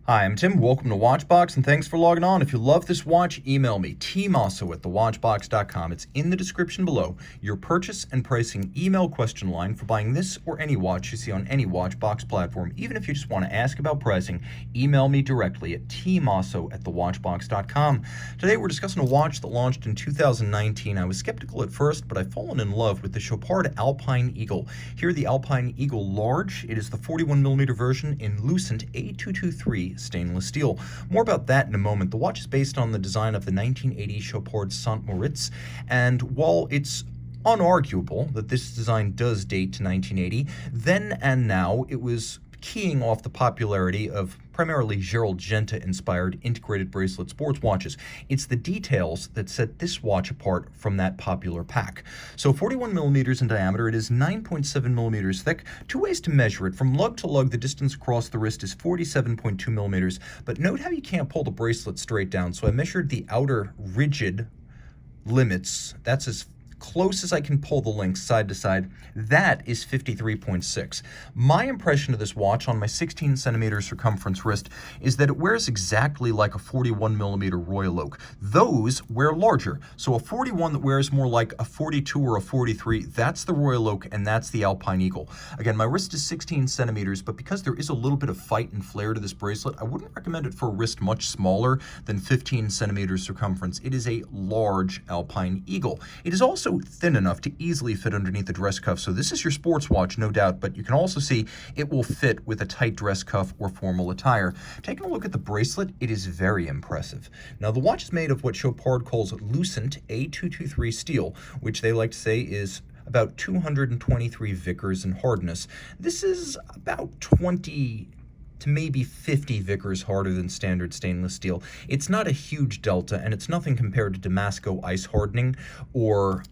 Hi, I'm Tim. Welcome to Watchbox, and thanks for logging on. If you love this watch, email me, tmosso@thewatchbox.com. It's in the description below. Your purchase and pricing email question line for buying this or any watch you see on any Watchbox platform. Even if you just want to ask about pricing, email me directly at tmosso@thewatchbox.com. Today we're discussing a watch that launched in 2019. I was skeptical at first, but I've fallen in love with the Chopard Alpine Eagle. Here, the Alpine Eagle Large. It is the 41mm version in lucent A223 stainless steel. More about that in a moment. The watch is based on the design of the 1980 Chopard Saint Moritz, and while it's unarguable that this design does date to 1980, then and now it was keying off the popularity of primarily Gerald Genta-inspired integrated bracelet sports watches. It's the details that set this watch apart from that popular pack. So 41 millimeters in diameter, it is 9.7 millimeters thick. Two ways to measure it. From lug to lug, the distance across the wrist is 47.2 millimeters, but note how you can't pull the bracelet straight down. So I measured the outer rigid limits. That's as close as I can pull the links side to side. That is 53.6. My impression of this watch on my 16 centimeter circumference wrist is that it wears exactly like a 41 millimeter Royal Oak. Those wear larger. So a 41 that wears more like a 42 or a 43, that's the Royal Oak and that's the Alpine Eagle. Again, my wrist is 16 centimeters, but because there is a little bit of fight and flair to this bracelet, I wouldn't recommend it for a wrist much smaller than 15 centimeters circumference. It is a large Alpine Eagle. It is also thin enough to easily fit underneath the dress cuff. So this is your sports watch, no doubt, but you can also see it will fit with a tight dress cuff or formal attire. Taking a look at the bracelet, it is very impressive. Now, the watch is made of what Chopard calls lucent A223 steel, which they like to say is about 223 Vickers in hardness. This is about 20 to maybe 50 Vickers harder than standard stainless steel. It's not a huge delta, and it's nothing compared to Damasco ice hardening or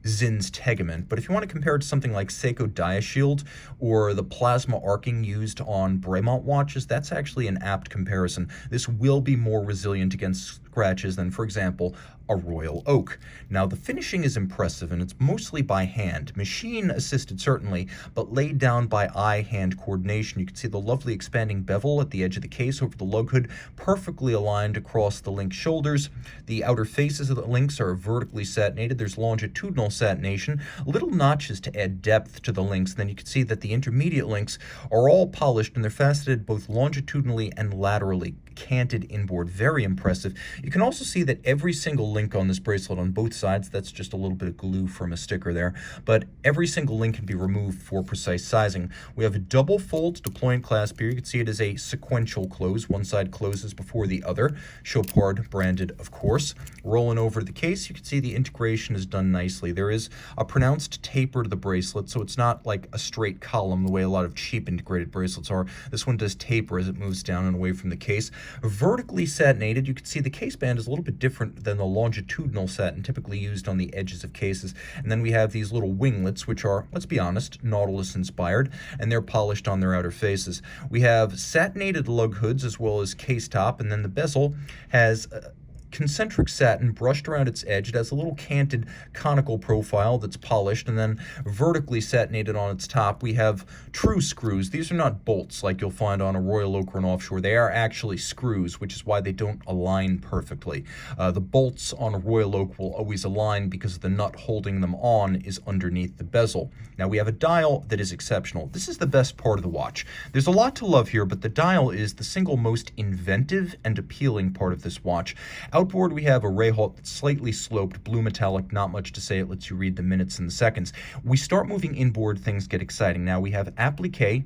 Zinn's Tegament, but if you want to compare it to something like Seiko Diashield or the plasma arcing used on Bremont watches, that's actually an apt comparison. This will be more resilient against scratches than, for example, a Royal Oak. Now, the finishing is impressive, and it's mostly by hand. Machine assisted, certainly, but laid down by eye-hand coordination. You can see the lovely expanding bevel at the edge of the case over the lug hood, perfectly aligned across the link shoulders. The outer faces of the links are vertically satinated. There's longitudinal satination, little notches to add depth to the links. Then you can see that the intermediate links are all polished, and they're faceted both longitudinally and laterally, canted inboard. Very impressive. You can also see that every single link on this bracelet on both sides, that's just a little bit of glue from a sticker there, but every single link can be removed for precise sizing. We have a double fold deployant clasp here. You can see it is a sequential close. One side closes before the other. Chopard branded, of course. Rolling over the case, you can see the integration is done nicely. There is a pronounced taper to the bracelet, so it's not like a straight column the way a lot of cheap integrated bracelets are. This one does taper as it moves down and away from the case. Vertically satinated, you can see the case band is a little bit different than the longitudinal satin typically used on the edges of cases. And then we have these little winglets, which are, let's be honest, Nautilus inspired, and they're polished on their outer faces. We have satinated lug hoods as well as case top, and then the bezel has concentric satin brushed around its edge. It has a little canted conical profile that's polished, and then vertically satinated on its top. We have true screws. These are not bolts like you'll find on a Royal Oak or an offshore. They are actually screws, which is why they don't align perfectly. The bolts on a Royal Oak will always align because the nut holding them on is underneath the bezel. Now, we have a dial that is exceptional. This is the best part of the watch. There's a lot to love here, but the dial is the single most inventive and appealing part of this watch. Outboard, we have a Rayhalt that's slightly sloped, blue metallic, not much to say. It lets you read the minutes and the seconds. We start moving inboard, things get exciting. Now we have applique,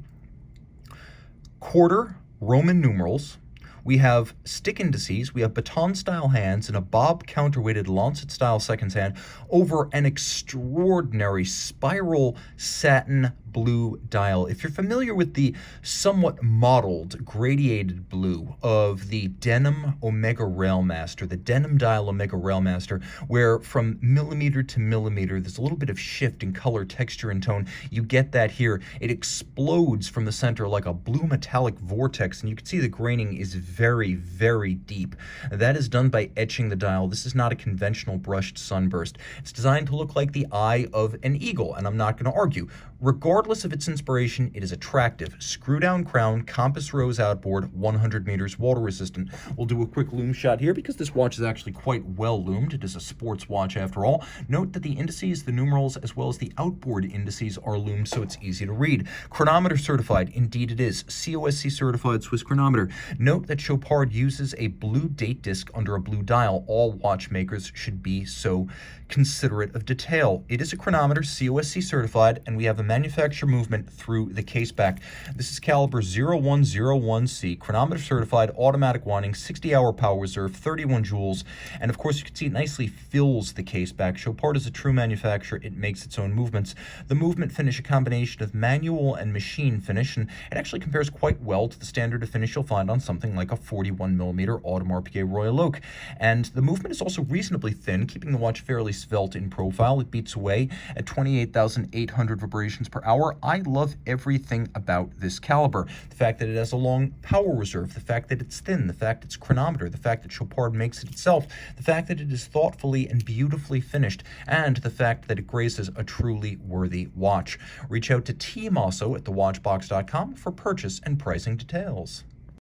quarter, Roman numerals. We have stick indices, we have baton-style hands, and a bob counterweighted lancet-style seconds hand over an extraordinary spiral satin blue dial. If you're familiar with the somewhat mottled, gradiated blue of the denim Omega Railmaster, the denim dial Omega Railmaster, where from millimeter to millimeter, there's a little bit of shift in color, texture, and tone, you get that here. It explodes from the center like a blue metallic vortex, and you can see the graining is very, very deep. That is done by etching the dial. This is not a conventional brushed sunburst. It's designed to look like the eye of an eagle, and I'm not going to argue. Regardless Regardless of its inspiration, it is attractive. Screw-down crown, compass rose outboard, 100 meters water resistant. We'll do a quick loom shot here because this watch is actually quite well loomed. It is a sports watch after all. Note that the indices, the numerals, as well as the outboard indices are loomed so it's easy to read. Chronometer certified, indeed it is. COSC certified Swiss chronometer. Note that Chopard uses a blue date disc under a blue dial. All watchmakers should be so considerate of detail. It is a chronometer, COSC certified, and we have a manufacturer movement through the case back. This is caliber 0101C, chronometer certified, automatic winding, 60-hour power reserve, 31 joules, and of course you can see it nicely fills the case back. Chopard is a true manufacturer. It makes its own movements. The movement finish, a combination of manual and machine finish, and it actually compares quite well to the standard of finish you'll find on something like a 41mm Audemars Piguet Royal Oak. And the movement is also reasonably thin, keeping the watch fairly svelte in profile. It beats away at 28,800 vibrations per hour. I love everything about this caliber. The fact that it has a long power reserve, the fact that it's thin, the fact it's chronometer, the fact that Chopard makes it itself, the fact that it is thoughtfully and beautifully finished, and the fact that it graces a truly worthy watch. Reach out to Team Mosso at thewatchbox.com for purchase and pricing details.